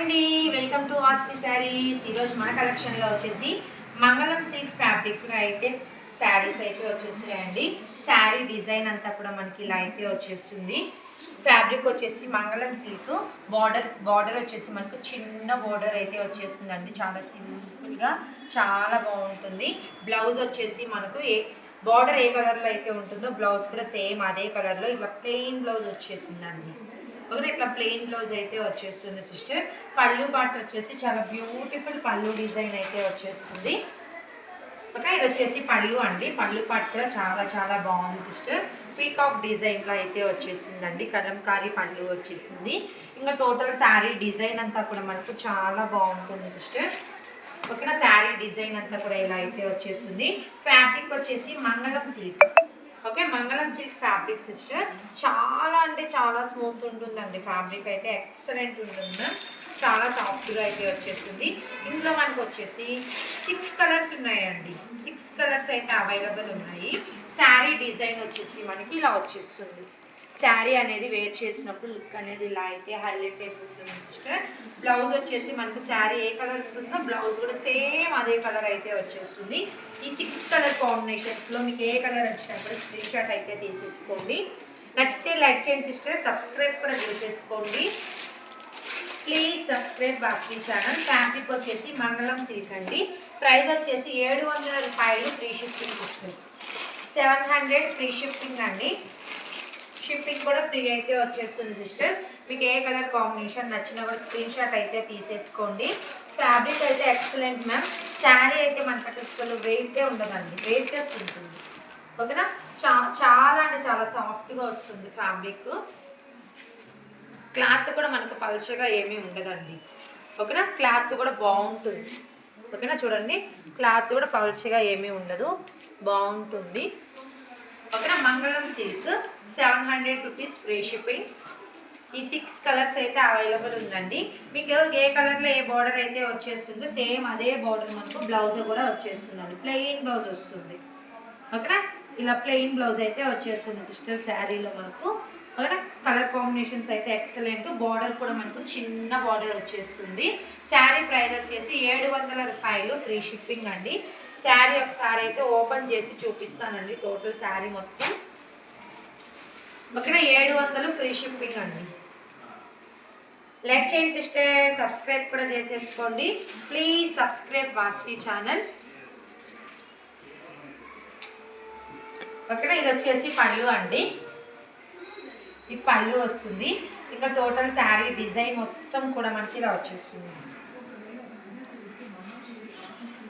అండి, welcome to Vasvi saris. ఈరోజు మన కలెక్షన్లో వచ్చేసి మంగళం సిల్క్ ఫ్యాబ్రిక్లో అయితే శారీస్ అయితే వచ్చేసాయండి. శారీ డిజైన్ అంతా కూడా మనకి ఇలా అయితే వచ్చేస్తుంది. ఫ్యాబ్రిక్ వచ్చేసి మంగళం సిల్క్, బార్డర్ వచ్చేసి మనకు చిన్న బార్డర్ అయితే వచ్చేస్తుందండి. చాలా సింపుల్గా చాలా బాగుంటుంది. బ్లౌజ్ వచ్చేసి మనకు బార్డర్ ఏ కలర్లో అయితే ఉంటుందో బ్లౌజ్ కూడా సేమ్ అదే కలర్లో ఇట్లా ప్లెయిన్ బ్లౌజ్ వచ్చేసిందండి. ఒకటి ఇట్లా ప్లెయిన్ బ్లౌజ్ అయితే వచ్చేస్తుంది సిస్టర్. పళ్ళు పార్ట్ వచ్చేసి చాలా బ్యూటిఫుల్ పళ్ళు డిజైన్ అయితే వచ్చేస్తుంది. ఓకే, ఇది వచ్చేసి పళ్ళు అండి. పళ్ళు పార్ట్ కూడా చాలా చాలా బాగుంది సిస్టర్. పీకాక్ డిజైన్లో అయితే వచ్చేసిందండి. కలంకారీ పళ్ళు వచ్చేసింది. ఇంకా టోటల్ శారీ డిజైన్ అంతా కూడా మనకు చాలా బాగుంటుంది సిస్టర్. ఓకేనా, శారీ డిజైన్ అంతా కూడా ఇలా అయితే వచ్చేస్తుంది. ఫ్యాబ్రిక్ వచ్చేసి మంగళం సిల్క్. ఓకే, మంగళం సిల్క్ ఫ్యాబ్రిక్ సిస్టర్. చాలా అంటే చాలా స్మూత్ ఉంటుందండి. ఫ్యాబ్రిక్ అయితే ఎక్సలెంట్ ఉంటుంది. చాలా సాఫ్ట్గా అయితే వచ్చేస్తుంది. ఇందులో మనకు వచ్చేసి 6 కలర్స్ ఉన్నాయండి. 6 కలర్స్ అయితే అవైలబుల్ ఉన్నాయి. శారీ డిజైన్ వచ్చేసి మనకి ఇలా వచ్చేస్తుంది. శారీ అనేది వేర్ చేసినప్పుడు లుక్ అనేది ఇలా అయితే హైలైట్ అయిపోతుంది సిస్టర్. బ్లౌజ్ వచ్చేసి మనకు శారీ ఏ కలర్ ఉంటుందో బ్లౌజ్ కూడా సేమ్ అదే కలర్ అయితే వచ్చేస్తుంది. ఈ 6 కలర్ కాంబినేషన్స్లో మీకు ఏ కలర్ వచ్చినప్పుడు స్క్రీన్ షాట్ అయితే తీసేసుకోండి. నచ్చితే లైక్ చేయండి సిస్టర్. సబ్స్క్రైబ్ కూడా చేసేసుకోండి. Please subscribe Vasvi channel. Fabric వచ్చేసి మంగళం సిల్క్ అండి. ప్రైస్ వచ్చేసి 700 రూపాయలు. Free shipping sister. 700 free shipping అండి. షిప్పింగ్ కూడా ఫ్రీ అయితే వచ్చేస్తుంది సిస్టర్. మీకు ఏ కలర్ కాంబినేషన్ నచ్చినా కూడా స్క్రీన్ షాట్ అయితే తీసేసుకోండి. ఫ్యాబ్రిక్ అయితే ఎక్సలెంట్ మ్యామ్. శారీ అయితే మనకి అసలు వెయిటే ఉండదండి, వెయిట్లెస్ ఉంటుంది. ఓకేనా, చాలా అంటే చాలా సాఫ్ట్గా వస్తుంది ఫ్యాబ్రిక్. క్లాత్ కూడా మనకు పల్చగా ఏమీ ఉండదండి. ఓకేనా, క్లాత్ కూడా బాగుంటుంది. ఓకేనా, చూడండి క్లాత్ కూడా పల్చగా ఏమీ ఉండదు, బాగుంటుంది. ఓకేనా, మంగళం సిల్క్ 700 రూపీస్ ఫ్రీ షిప్పింగ్. ఈ 6 కలర్స్ అయితే అవైలబుల్ ఉందండి. మీకు ఏ కలర్లో ఏ బార్డర్ అయితే వచ్చేస్తుందో సేమ్ అదే బార్డర్ మనకు బ్లౌజ్ కూడా వచ్చేస్తుందండి. ప్లెయిన్ బ్లౌజ్ వస్తుంది. ఓకేనా, ఇలా ప్లెయిన్ బ్లౌజ్ అయితే వచ్చేస్తుంది సిస్టర్ శారీలో మనకు. ఓకేనా, కలర్ కాంబినేషన్స్ అయితే ఎక్సలెంట్. బార్డర్ కూడా మనకు చిన్న బార్డర్ వచ్చేస్తుంది. శారీ ప్రైస్ వచ్చేసి 700 రూపాయలు. ఫ్రీ షిప్పింగ్ అండి. శారీ ఒకసారి అయితే ఓపెన్ చేసి చూపిస్తానండి టోటల్ శారీ మొత్తం. ఓకేనా, 700 ఫ్రీ షిప్పింగ్ అండి. లైక్ చేయండి సిస్టర్. సబ్స్క్రైబ్ కూడా చేసేసుకోండి. Please subscribe Vasvi channel. ఓకేనా, ఇది వచ్చేసి పళ్ళు అండి. ఈ పళ్ళు వస్తుంది. ఇంకా టోటల్ శారీ డిజైన్ మొత్తం కూడా మనకి ఇలా వచ్చేస్తుంది.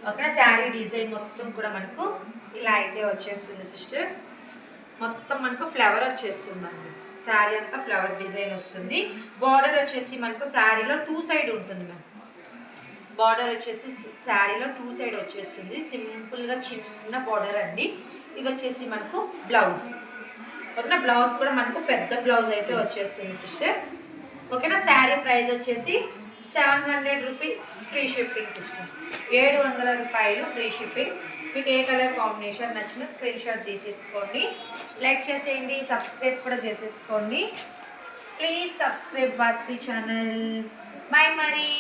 ఓకేనా, శారీ డిజైన్ మొత్తం కూడా మనకు ఇలా అయితే వచ్చేస్తుంది సిస్టర్. మొత్తం మనకు ఫ్లవర్ వచ్చేస్తుందండి. శారీ అంతా ఫ్లవర్ డిజైన్ వస్తుంది. బార్డర్ వచ్చేసి మనకు శారీలో 2 సైడ్ ఉంటుంది మ్యామ్. బార్డర్ వచ్చేసి శారీలో 2 సైడ్ వచ్చేస్తుంది. సింపుల్గా చిన్న బార్డర్ అండి. ఇది వచ్చేసి మనకు బ్లౌజ్. ఓకేనా, బ్లౌజ్ కూడా మనకు పెద్ద బ్లౌజ్ అయితే వచ్చేస్తుంది సిస్టర్. ఓకేనా, శారీ ప్రైస్ వచ్చేసి 700 రూపీస్ ఫ్రీ షిప్పింగ్ సిస్టర్. 700 రూపాయలు ఫ్రీ షిప్పింగ్. మీకు ఏ కలర్ కాంబినేషన్ నచ్చిన స్క్రీన్ షాట్ తీసేసుకోండి. లైక్ చేసేయండి, సబ్స్క్రైబ్ కూడా చేసేసుకోండి. Please subscribe Vasvi channel. Bye మరి.